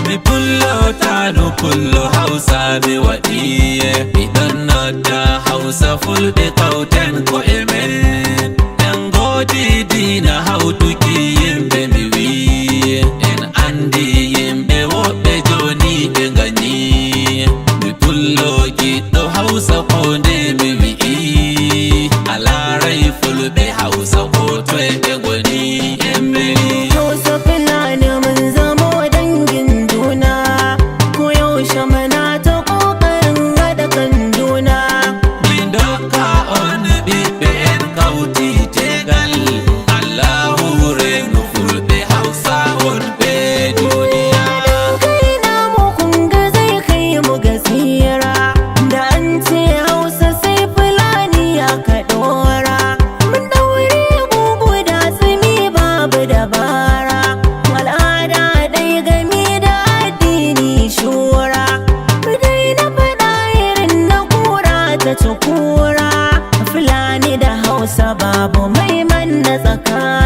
Mi pullo tanu pullo Hausa mi waɗiye. Idan na da Hausa fulɓe kauten ko emen. En godi dina hawtuki yimɓe mi wiye. En andi yimɓe woɓɓe joni ɓe ganyi. Mi pullo giɗɗo Hausa ko nde mi wi'i. Alaray fulɓe Hausa ko toye ɓe goni embeli. Hausa Fulani mun zamo dangin juna, ko yaushe muna ta ƙoƙarin haɗa kan juna. Min dokka on ɓiɓɓe en kawti tegal. Allahu renu fulɓe Hausa wonɓe duniya. Kai namu kun ga zai kai mu ga tsira, da an ce Hausa sai Fulani aka ɗora. Mun ɗaure bugu da tsimi babu dabara, al'ada ɗai gami da addini shura. Mu daina faɗa irin na kura ta ci kura, Fulani da Hausa babu mai manna tsakani.